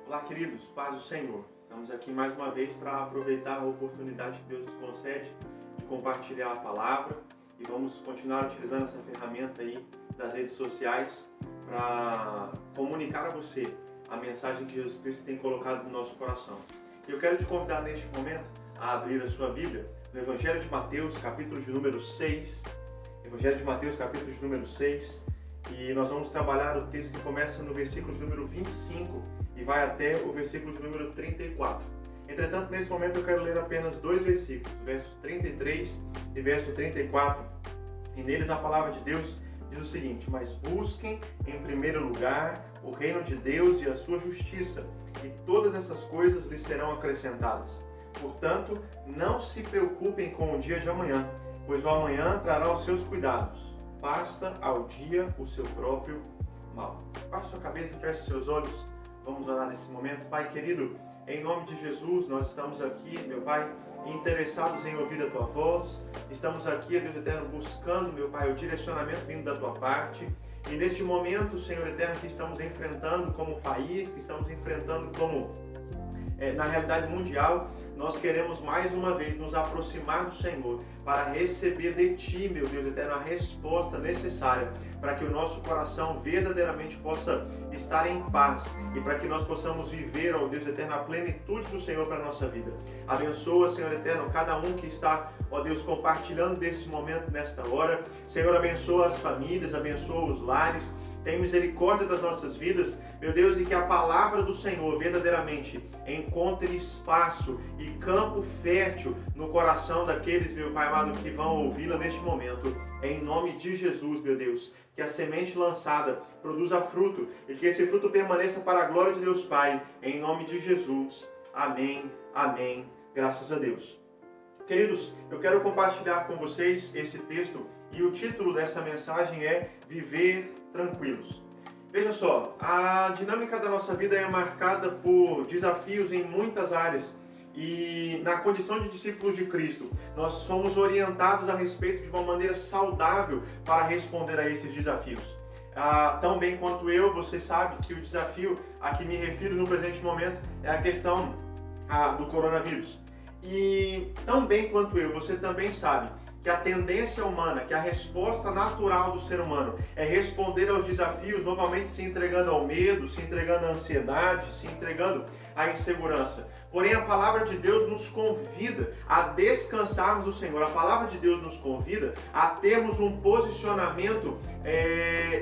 Olá, queridos, paz do Senhor. Estamos aqui mais uma vez para aproveitar a oportunidade que Deus nos concede de compartilhar a palavra e vamos continuar utilizando essa ferramenta aí das redes sociais para comunicar a você a mensagem que Jesus Cristo tem colocado no nosso coração. Eu quero te convidar neste momento a abrir a sua Bíblia no Evangelho de Mateus, capítulo de número 6. Evangelho de Mateus, capítulo de número 6. E nós vamos trabalhar o texto que começa no versículo de número 25 e vai até o versículo de número 34. Entretanto, nesse momento eu quero ler apenas dois versículos, verso 33 e verso 34. E neles a palavra de Deus diz o seguinte: mas busquem em primeiro lugar o reino de Deus e a sua justiça, e todas essas coisas lhes serão acrescentadas. Portanto, não se preocupem com o dia de amanhã, pois o amanhã trará os seus cuidados. Basta ao dia o seu próprio mal. Baixe sua cabeça e feche seus olhos. Vamos orar nesse momento. Pai querido, em nome de Jesus, nós estamos aqui, meu Pai, interessados em ouvir a Tua voz. Estamos aqui, Deus eterno, buscando, meu Pai, o direcionamento vindo da Tua parte. E neste momento, Senhor eterno, que estamos enfrentando como país, que estamos enfrentando como na realidade mundial, nós queremos mais uma vez nos aproximar do Senhor para receber de Ti, meu Deus eterno, a resposta necessária para que o nosso coração verdadeiramente possa estar em paz e para que nós possamos viver, ó Deus eterno, a plenitude do Senhor para a nossa vida. Abençoa, Senhor eterno, cada um que está, ó Deus, compartilhando desse momento, nesta hora. Senhor, abençoa as famílias, abençoa os lares. Tem misericórdia das nossas vidas, meu Deus, e que a palavra do Senhor verdadeiramente encontre espaço e campo fértil no coração daqueles, meu Pai amado, que vão ouvi-la neste momento. Em nome de Jesus, meu Deus, que a semente lançada produza fruto e que esse fruto permaneça para a glória de Deus Pai. Em nome de Jesus. Amém, amém. Graças a Deus. Queridos, eu quero compartilhar com vocês esse texto e o título dessa mensagem é Viver Tranquilos. Veja só, a dinâmica da nossa vida é marcada por desafios em muitas áreas e na condição de discípulos de Cristo, nós somos orientados a respeito de uma maneira saudável para responder a esses desafios. Tão bem quanto eu, você sabe que o desafio a que me refiro no presente momento é a questão do coronavírus. E tão bem quanto eu, você também sabe que a tendência humana, que a resposta natural do ser humano é responder aos desafios, novamente se entregando ao medo, se entregando à ansiedade, se entregando à insegurança. Porém, a palavra de Deus nos convida a descansarmos do Senhor. A palavra de Deus nos convida a termos um posicionamento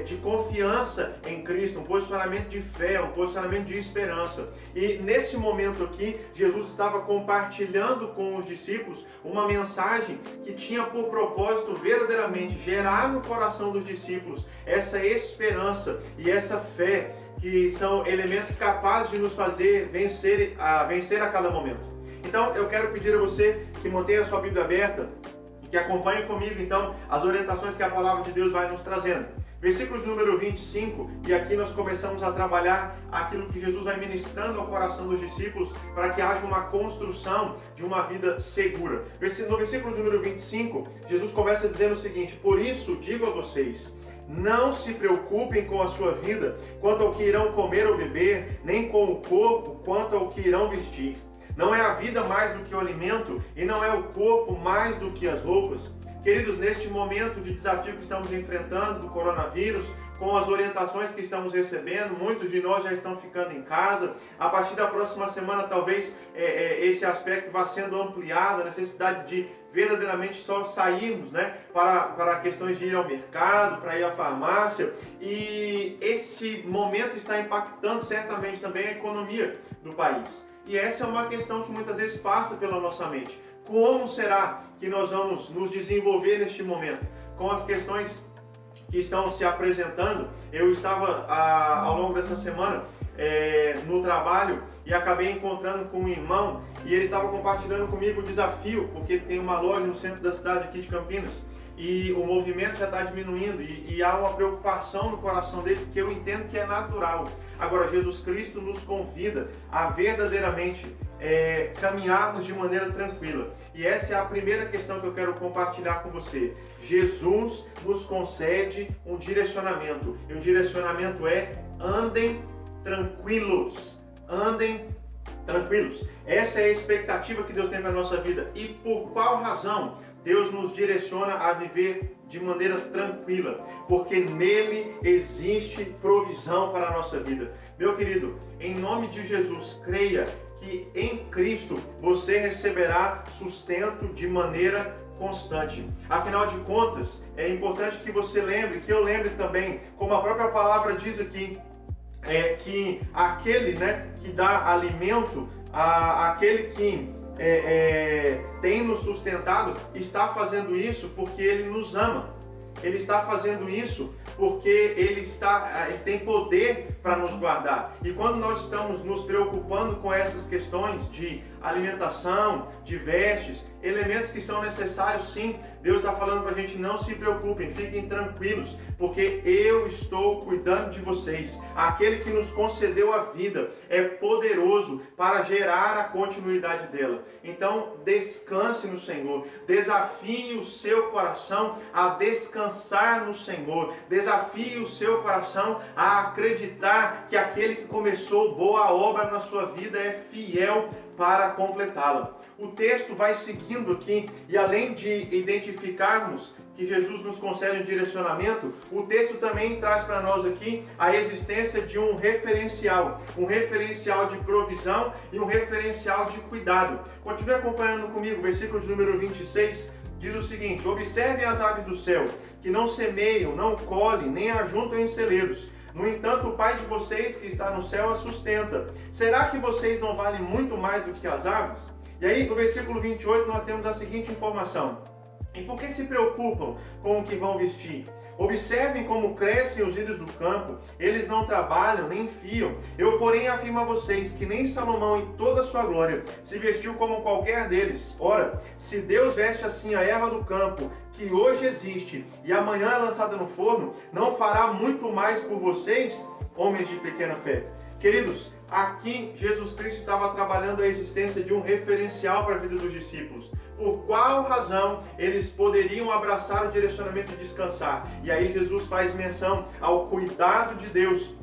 de confiança em Cristo, um posicionamento de fé, um posicionamento de esperança. E nesse momento aqui, Jesus estava compartilhando com os discípulos uma mensagem que tinha por propósito verdadeiramente gerar no coração dos discípulos essa esperança e essa fé, que são elementos capazes de nos fazer vencer a cada momento. Então, eu quero pedir a você que mantenha a sua Bíblia aberta e que acompanhe comigo, então, as orientações que a palavra de Deus vai nos trazendo. Versículos número 25, e aqui nós começamos a trabalhar aquilo que Jesus vai ministrando ao coração dos discípulos para que haja uma construção de uma vida segura. No versículo número 25, Jesus começa dizendo o seguinte: por isso digo a vocês, não se preocupem com a sua vida, quanto ao que irão comer ou beber, nem com o corpo, quanto ao que irão vestir. Não é a vida mais do que o alimento, e não é o corpo mais do que as roupas. Queridos, neste momento de desafio que estamos enfrentando do coronavírus, com as orientações que estamos recebendo, muitos de nós já estão ficando em casa. A partir da próxima semana, talvez esse aspecto vá sendo ampliado, a necessidade de verdadeiramente só sairmos, para questões de ir ao mercado, para ir à farmácia. E esse momento está impactando certamente também a economia do país. E essa é uma questão que muitas vezes passa pela nossa mente. Como será que nós vamos nos desenvolver neste momento? Com as questões que estão se apresentando. Eu estava ao longo dessa semana no trabalho e acabei encontrando com um irmão e ele estava compartilhando comigo o desafio, porque tem uma loja no centro da cidade aqui de Campinas e o movimento já está diminuindo e há uma preocupação no coração dele que eu entendo que é natural. Agora, Jesus Cristo nos convida a verdadeiramente caminharmos de maneira tranquila. E essa é a primeira questão que eu quero compartilhar com você. Jesus nos concede um direcionamento. E o direcionamento é: andem tranquilos. andem tranquilos. Essa é a expectativa que Deus tem para a nossa vida. E por qual razão Deus nos direciona a viver de maneira tranquila? Porque nele existe provisão para a nossa vida. Meu querido, em nome de Jesus, creia que em Cristo você receberá sustento de maneira constante. Afinal de contas, é importante que você lembre, que eu lembre também, como a própria palavra diz aqui, que aquele, que dá alimento, aquele que tem nos sustentado, está fazendo isso porque Ele nos ama. Ele está fazendo isso porque Ele tem poder para nos guardar. E quando nós estamos nos preocupando com essas questões de alimentação, de vestes, elementos que são necessários, sim, Deus está falando para a gente: não se preocupem, fiquem tranquilos, porque eu estou cuidando de vocês. Aquele que nos concedeu a vida é poderoso para gerar a continuidade dela. Então, descanse no Senhor, desafie o seu coração a descansar no Senhor, desafie o seu coração a acreditar que aquele que começou boa obra na sua vida é fiel para completá-la. O texto vai seguindo aqui, e além de identificarmos que Jesus nos concede um direcionamento, o texto também traz para nós aqui a existência de um referencial de provisão e um referencial de cuidado. Continue acompanhando comigo, versículo de número 26, diz o seguinte: observem as aves do céu, que não semeiam, não colhem, nem ajuntam em celeiros. No entanto, o Pai de vocês que está no céu a sustenta. Será que vocês não valem muito mais do que as aves? E aí, no versículo 28, nós temos a seguinte informação: e por que se preocupam com o que vão vestir? Observem como crescem os lírios do campo, eles não trabalham nem fiam. Eu, porém, afirmo a vocês que nem Salomão, em toda a sua glória, se vestiu como qualquer deles. Ora, se Deus veste assim a erva do campo, que hoje existe e amanhã é lançada no forno, não fará muito mais por vocês, homens de pequena fé? Queridos, aqui Jesus Cristo estava trabalhando a existência de um referencial para a vida dos discípulos. Por qual razão eles poderiam abraçar o direcionamento e descansar? E aí Jesus faz menção ao cuidado de Deus,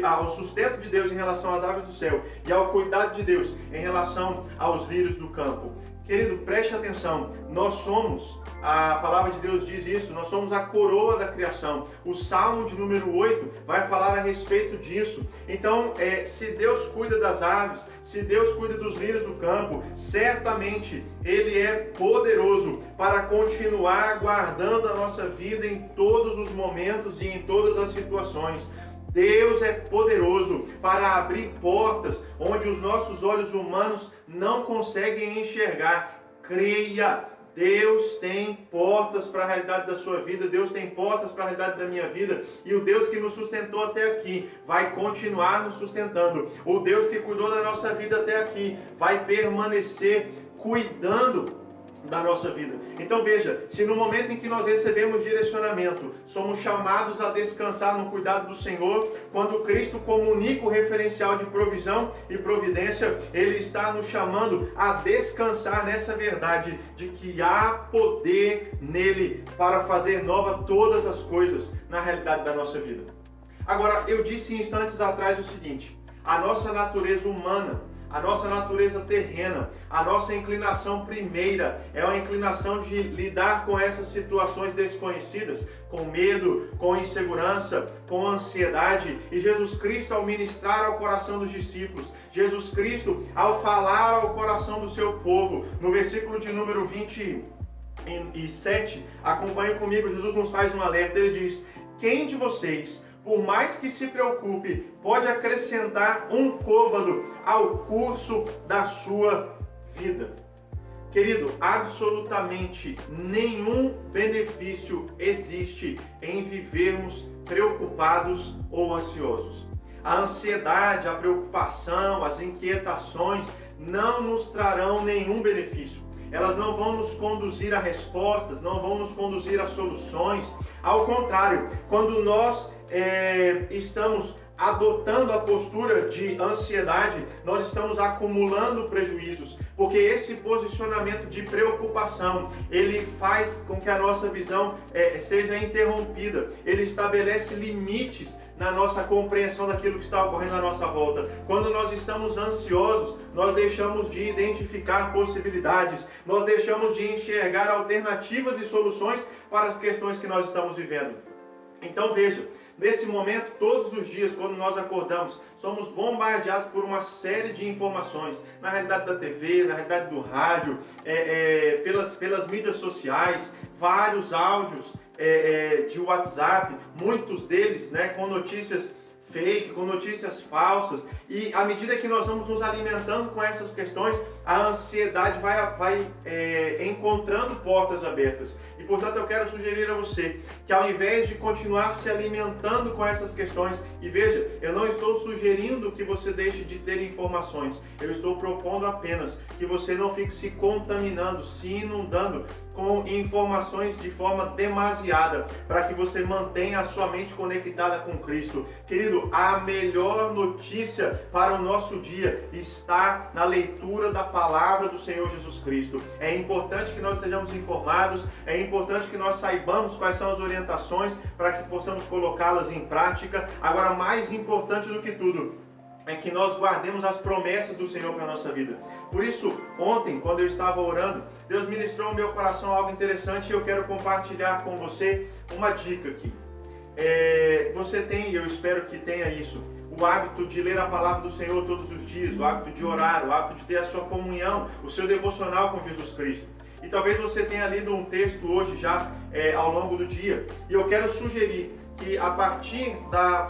ao sustento de Deus em relação às aves do céu, e ao cuidado de Deus em relação aos lírios do campo. Querido, preste atenção, nós somos, a palavra de Deus diz isso, nós somos a coroa da criação. O Salmo de número 8 vai falar a respeito disso. Então, se Deus cuida das aves, se Deus cuida dos lírios do campo, certamente Ele é poderoso para continuar guardando a nossa vida em todos os momentos e em todas as situações. Deus é poderoso para abrir portas onde os nossos olhos humanos não conseguem enxergar. Creia, Deus tem portas para a realidade da sua vida, Deus tem portas para a realidade da minha vida, e o Deus que nos sustentou até aqui vai continuar nos sustentando. O Deus que cuidou da nossa vida até aqui vai permanecer cuidando da nossa vida. Então veja, se no momento em que nós recebemos direcionamento, somos chamados a descansar no cuidado do Senhor, quando Cristo comunica o referencial de provisão e providência, Ele está nos chamando a descansar nessa verdade de que há poder nele para fazer nova todas as coisas na realidade da nossa vida. Agora, eu disse instantes atrás o seguinte: a nossa natureza humana, a nossa natureza terrena, a nossa inclinação primeira é uma inclinação de lidar com essas situações desconhecidas, com medo, com insegurança, com ansiedade. E Jesus Cristo, ao ministrar ao coração dos discípulos, Jesus Cristo, ao falar ao coração do seu povo, no versículo de número 27, acompanhe comigo, Jesus nos faz um alerta. Ele diz: quem de vocês, por mais que se preocupe, pode acrescentar um côvado ao curso da sua vida? Querido, absolutamente nenhum benefício existe em vivermos preocupados ou ansiosos. A ansiedade, a preocupação, as inquietações não nos trarão nenhum benefício. Elas não vão nos conduzir a respostas, não vão nos conduzir a soluções. Ao contrário, quando nós estamos adotando a postura de ansiedade, nós estamos acumulando prejuízos, porque esse posicionamento de preocupação, ele faz com que a nossa visão seja interrompida, ele estabelece limites na nossa compreensão daquilo que está ocorrendo à nossa volta. Quando nós estamos ansiosos, nós deixamos de identificar possibilidades, nós deixamos de enxergar alternativas e soluções para as questões que nós estamos vivendo. Então veja, nesse momento, todos os dias, quando nós acordamos, somos bombardeados por uma série de informações, na realidade da TV, na realidade do rádio, pelas mídias sociais, vários áudios de WhatsApp, muitos deles com notícias fake, com notícias falsas, e à medida que nós vamos nos alimentando com essas questões, a ansiedade vai encontrando portas abertas. E portanto eu quero sugerir a você que ao invés de continuar se alimentando com essas questões, e veja, eu não estou sugerindo que você deixe de ter informações, eu estou propondo apenas que você não fique se contaminando, se inundando com informações de forma demasiada, para que você mantenha a sua mente conectada com Cristo. Querido, a melhor notícia para o nosso dia está na leitura da palavra do Senhor Jesus Cristo. É importante que nós estejamos informados, é importante que nós saibamos quais são as orientações para que possamos colocá-las em prática. Agora, mais importante do que tudo, é que nós guardemos as promessas do Senhor para a nossa vida. Por isso, ontem, quando eu estava orando, Deus ministrou no meu coração algo interessante e eu quero compartilhar com você uma dica aqui. Você tem, eu espero que tenha isso, o hábito de ler a palavra do Senhor todos os dias, o hábito de orar, o hábito de ter a sua comunhão, o seu devocional com Jesus Cristo. E talvez você tenha lido um texto hoje já ao longo do dia. E eu quero sugerir que a partir da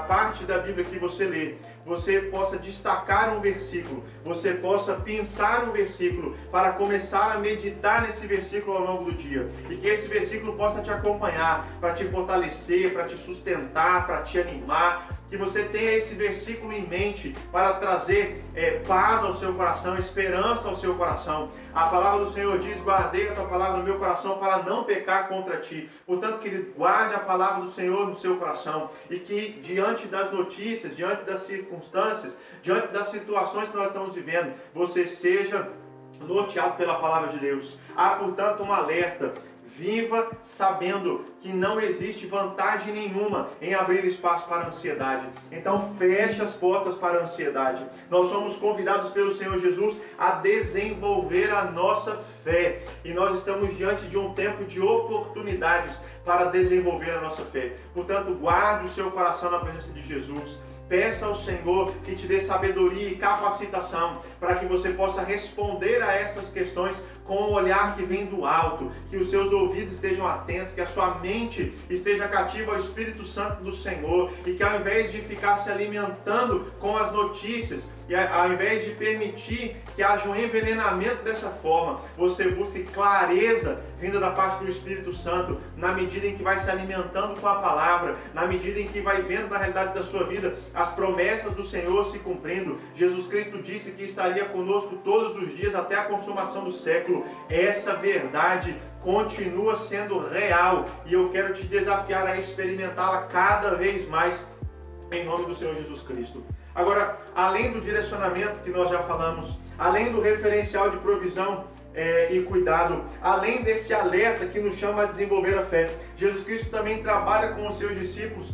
parte da Bíblia que você lê, você possa destacar um versículo, você possa pensar um versículo para começar a meditar nesse versículo ao longo do dia. E que esse versículo possa te acompanhar, para te fortalecer, para te sustentar, para te animar. Que você tenha esse versículo em mente para trazer paz ao seu coração, esperança ao seu coração. A palavra do Senhor diz: guardei a tua palavra no meu coração para não pecar contra ti. Portanto, querido, guarde a palavra do Senhor no seu coração e que diante das notícias, diante das circunstâncias, diante das situações que nós estamos vivendo, você seja norteado pela palavra de Deus. Há, portanto, um alerta. Viva sabendo que não existe vantagem nenhuma em abrir espaço para a ansiedade. Então feche as portas para a ansiedade. Nós somos convidados pelo Senhor Jesus a desenvolver a nossa fé. E nós estamos diante de um tempo de oportunidades para desenvolver a nossa fé. Portanto, guarde o seu coração na presença de Jesus. Peça ao Senhor que te dê sabedoria e capacitação para que você possa responder a essas questões com um olhar que vem do alto, que os seus ouvidos estejam atentos, que a sua mente esteja cativa ao Espírito Santo do Senhor e que ao invés de ficar se alimentando com as notícias e ao invés de permitir que haja um envenenamento dessa forma, você busque clareza vinda da parte do Espírito Santo, na medida em que vai se alimentando com a palavra, na medida em que vai vendo na realidade da sua vida as promessas do Senhor se cumprindo. Jesus Cristo disse que estaria conosco todos os dias até a consumação do século. Essa verdade continua sendo real e eu quero te desafiar a experimentá-la cada vez mais em nome do Senhor Jesus Cristo. Agora, além do direcionamento que nós já falamos, além do referencial de provisão e cuidado, além desse alerta que nos chama a desenvolver a fé, Jesus Cristo também trabalha com os seus discípulos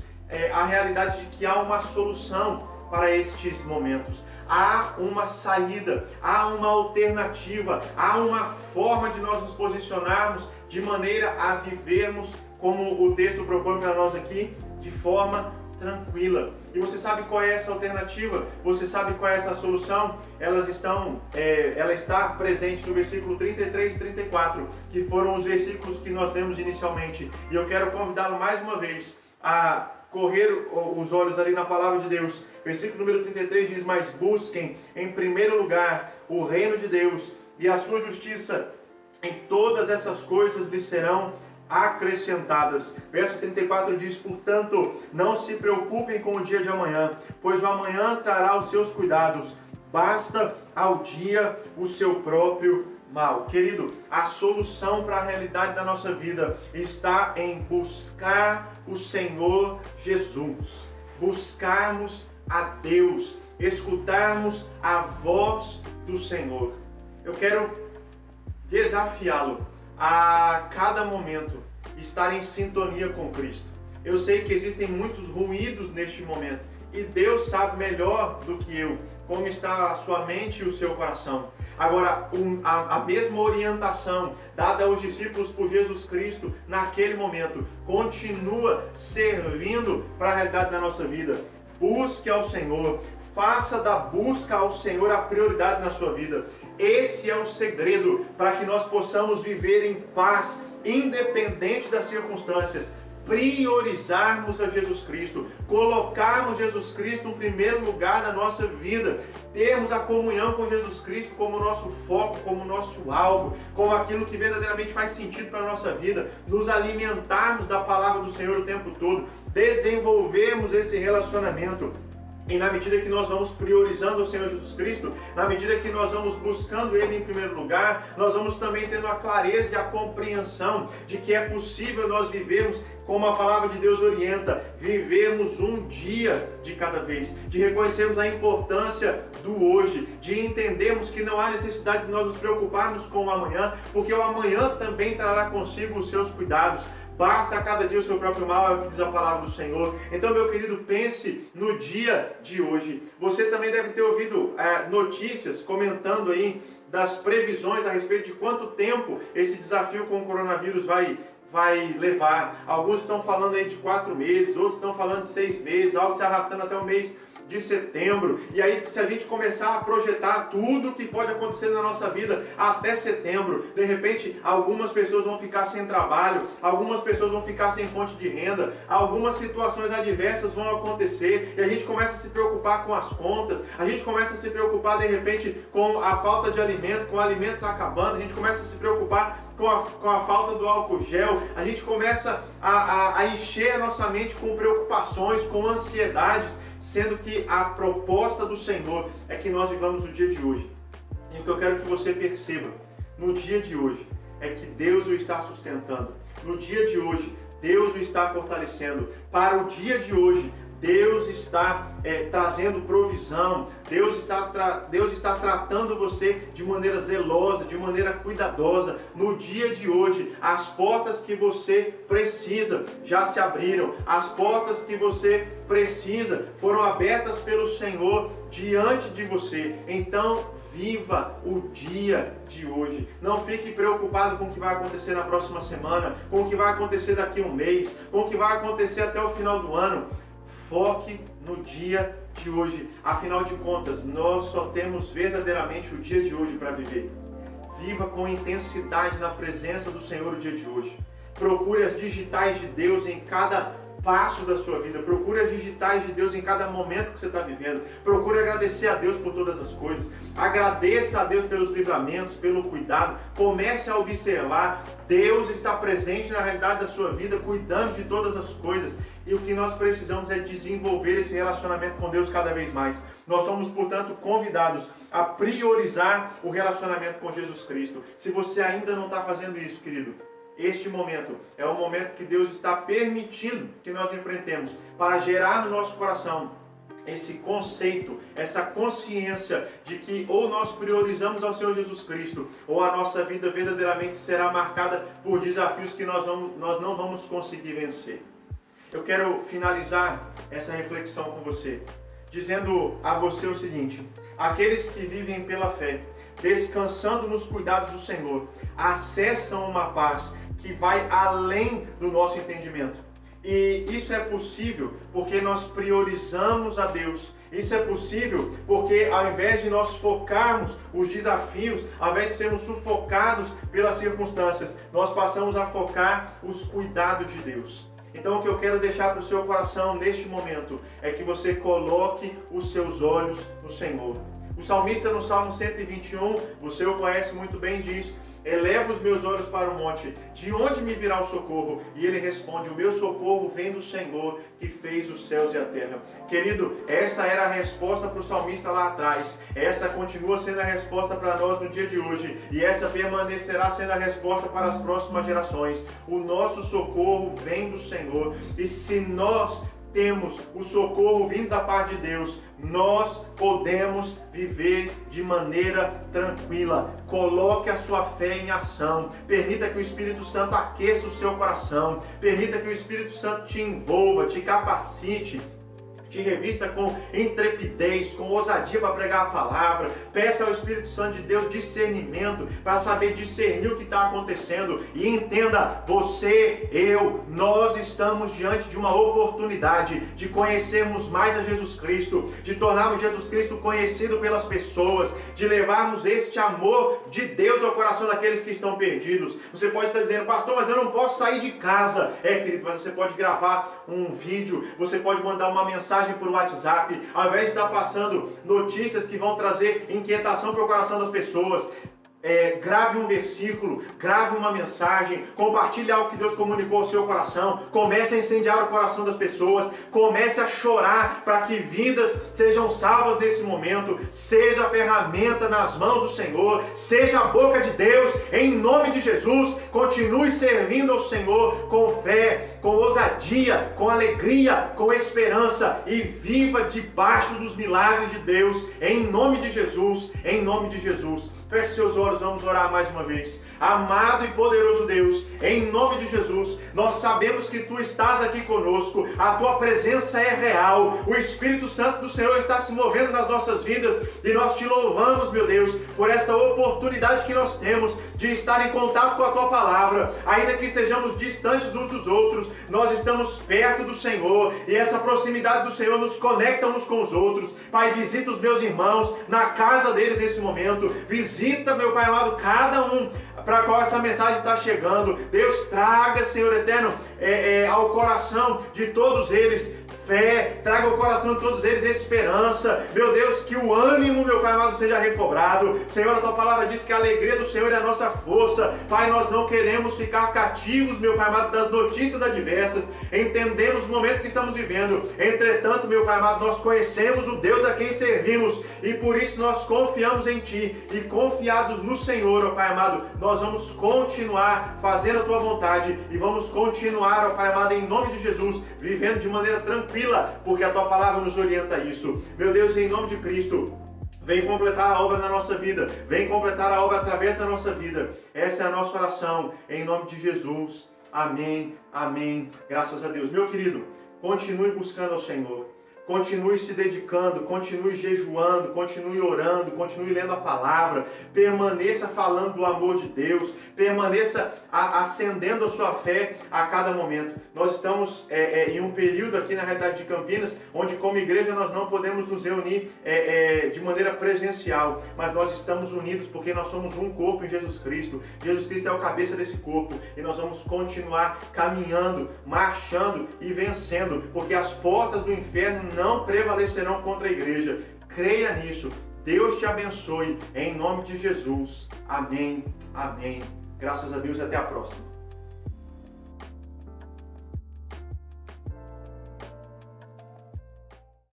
a realidade de que há uma solução para estes momentos. Há uma saída, há uma alternativa, há uma forma de nós nos posicionarmos de maneira a vivermos, como o texto propõe para nós aqui, de forma tranquila. E você sabe qual é essa alternativa? Você sabe qual é essa solução? Ela está presente no versículo 33 e 34, que foram os versículos que nós lemos inicialmente. E eu quero convidá-lo mais uma vez a correr os olhos ali na palavra de Deus. Versículo número 33 diz: mas busquem em primeiro lugar o reino de Deus e a sua justiça, em todas essas coisas lhes serão acrescentadas. Verso 34 diz: portanto, não se preocupem com o dia de amanhã, pois o amanhã trará os seus cuidados. Basta ao dia o seu próprio mal. Querido, a solução para a realidade da nossa vida está em buscar o Senhor Jesus. buscarmos a Deus, escutarmos a voz do Senhor. Eu quero desafiá-lo a cada momento estar em sintonia com Cristo. Eu sei que existem muitos ruídos neste momento e Deus sabe melhor do que eu como está a sua mente e o seu coração. Agora, a mesma orientação dada aos discípulos por Jesus Cristo naquele momento continua servindo para a realidade da nossa vida. Busque ao Senhor, faça da busca ao Senhor a prioridade na sua vida. Esse é o segredo para que nós possamos viver em paz, independente das circunstâncias. Priorizarmos a Jesus Cristo, colocarmos Jesus Cristo no primeiro lugar na nossa vida, termos a comunhão com Jesus Cristo como nosso foco, como nosso alvo, como aquilo que verdadeiramente faz sentido para a nossa vida, nos alimentarmos da palavra do Senhor o tempo todo, desenvolvermos esse relacionamento. E na medida que nós vamos priorizando o Senhor Jesus Cristo, na medida que nós vamos buscando Ele em primeiro lugar, nós vamos também tendo a clareza e a compreensão de que é possível nós vivermos como a palavra de Deus orienta, vivermos um dia de cada vez, de reconhecermos a importância do hoje, de entendermos que não há necessidade de nós nos preocuparmos com o amanhã, porque o amanhã também trará consigo os seus cuidados. Basta a cada dia o seu próprio mal, é o que diz a palavra do Senhor. Então, meu querido, pense no dia de hoje. Você também deve ter ouvido notícias comentando aí das previsões a respeito de quanto tempo esse desafio com o coronavírus vai levar. Alguns estão falando aí de 4 meses, outros estão falando de 6 meses, algo se arrastando até o mês de setembro. E aí, se a gente começar a projetar tudo que pode acontecer na nossa vida até setembro, de repente algumas pessoas vão ficar sem trabalho, algumas pessoas vão ficar sem fonte de renda, algumas situações adversas vão acontecer e a gente começa a se preocupar com as contas, a gente começa a se preocupar de repente com a falta de alimento, com alimentos acabando, a gente começa a se preocupar com a falta do álcool gel, a gente começa a encher a nossa mente com preocupações, com ansiedades, sendo que a proposta do Senhor é que nós vivamos o dia de hoje. E o que eu quero que você perceba no dia de hoje é que Deus o está sustentando. No dia de hoje, Deus o está fortalecendo. Para o dia de hoje, Deus está trazendo provisão, Deus está tratando você de maneira zelosa, de maneira cuidadosa. No dia de hoje, as portas que você precisa já se abriram, as portas que você precisa foram abertas pelo Senhor diante de você. Então, viva o dia de hoje. Não fique preocupado com o que vai acontecer na próxima semana, com o que vai acontecer daqui a um mês, com o que vai acontecer até o final do ano. Foque no dia de hoje. Afinal de contas, nós só temos verdadeiramente o dia de hoje para viver. Viva com intensidade na presença do Senhor o dia de hoje. Procure as digitais de Deus em cada passo da sua vida. Procure as digitais de Deus em cada momento que você está vivendo. Procure agradecer a Deus por todas as coisas. Agradeça a Deus pelos livramentos, pelo cuidado. Comece a observar. Deus está presente na realidade da sua vida, cuidando de todas as coisas. E o que nós precisamos é desenvolver esse relacionamento com Deus cada vez mais. Nós somos, portanto, convidados a priorizar o relacionamento com Jesus Cristo. Se você ainda não está fazendo isso, querido, este momento é o momento que Deus está permitindo que nós enfrentemos para gerar no nosso coração esse conceito, essa consciência de que ou nós priorizamos ao Senhor Jesus Cristo, ou a nossa vida verdadeiramente será marcada por desafios que nós não vamos conseguir vencer. Eu quero finalizar essa reflexão com você, dizendo a você o seguinte: aqueles que vivem pela fé, descansando nos cuidados do Senhor, acessam uma paz que vai além do nosso entendimento. E isso é possível porque nós priorizamos a Deus. Isso é possível porque ao invés de nós focarmos os desafios, ao invés de sermos sufocados pelas circunstâncias, nós passamos a focar os cuidados de Deus. Então o que eu quero deixar para o seu coração neste momento é que você coloque os seus olhos no Senhor. O salmista no Salmo 121, você o conhece muito bem, diz: eleva os meus olhos para o monte, de onde me virá o socorro? E ele responde: o meu socorro vem do Senhor, que fez os céus e a terra. Querido, essa era a resposta para o salmista lá atrás. Essa continua sendo a resposta para nós no dia de hoje. E essa permanecerá sendo a resposta para as próximas gerações. O nosso socorro vem do Senhor. E se nós temos o socorro vindo da parte de Deus, nós podemos viver de maneira tranquila. Coloque a sua fé em ação. Permita que o Espírito Santo aqueça o seu coração. Permita que o Espírito Santo te envolva, te capacite, te revista com intrepidez, com ousadia para pregar a palavra. Peça ao Espírito Santo de Deus discernimento para saber discernir o que está acontecendo. E entenda, você, eu, nós estamos diante de uma oportunidade de conhecermos mais a Jesus Cristo, de tornarmos Jesus Cristo conhecido pelas pessoas, de levarmos este amor de Deus ao coração daqueles que estão perdidos. Você pode estar dizendo, pastor, mas eu não posso sair de casa. Querido, mas você pode gravar um vídeo, você pode mandar uma mensagem por WhatsApp, ao invés de estar passando notícias que vão trazer inquietação para o coração das pessoas. Grave um versículo, grave uma mensagem, compartilhe algo que Deus comunicou ao seu coração, comece a incendiar o coração das pessoas, comece a chorar para que vidas sejam salvas nesse momento. Seja a ferramenta nas mãos do Senhor, seja a boca de Deus, em nome de Jesus. Continue servindo ao Senhor com fé, com ousadia, com alegria, com esperança, e viva debaixo dos milagres de Deus, em nome de Jesus, em nome de Jesus. Feche seus olhos, vamos orar mais uma vez. Amado e poderoso Deus, em nome de Jesus, nós sabemos que Tu estás aqui conosco, a Tua presença é real, o Espírito Santo do Senhor está se movendo nas nossas vidas, e nós Te louvamos, meu Deus, por esta oportunidade que nós temos de estar em contato com a Tua palavra. Ainda que estejamos distantes uns dos outros, nós estamos perto do Senhor, e essa proximidade do Senhor nos conecta uns com os outros. Pai, visita os meus irmãos na casa deles nesse momento, visita, meu Pai amado, cada um para qual essa mensagem está chegando. Deus, traga, Senhor eterno, ao coração de todos eles fé, traga ao coração de todos eles esperança. Meu Deus, que o ânimo, meu Pai amado, seja recobrado. Senhor, a Tua palavra diz que a alegria do Senhor é a nossa força. Pai, nós não queremos ficar cativos, meu Pai amado, das notícias adversas. Entendemos o momento que estamos vivendo. Entretanto, meu Pai amado, nós conhecemos o Deus a quem servimos, e por isso nós confiamos em Ti, e confiados no Senhor, ó Pai amado, nós vamos continuar fazendo a Tua vontade, e vamos continuar, ó Pai amado, em nome de Jesus, vivendo de maneira tranquila, porque a Tua palavra nos orienta a isso. Meu Deus, em nome de Cristo, vem completar a obra na nossa vida, vem completar a obra através da nossa vida. Essa é a nossa oração, em nome de Jesus. Amém, amém. Graças a Deus. Meu querido, continue buscando ao Senhor. Continue se dedicando, continue jejuando, continue orando, continue lendo a palavra, permaneça falando do amor de Deus, permaneça acendendo a sua fé a cada momento. Nós estamos em um período aqui na realidade de Campinas, onde como igreja nós não podemos nos reunir de maneira presencial, mas nós estamos unidos porque nós somos um corpo em Jesus Cristo. Jesus Cristo é o cabeça desse corpo, e nós vamos continuar caminhando, marchando e vencendo, porque as portas do inferno não prevalecerão contra a igreja. Creia nisso. Deus te abençoe, em nome de Jesus. Amém, amém. Graças a Deus e até a próxima.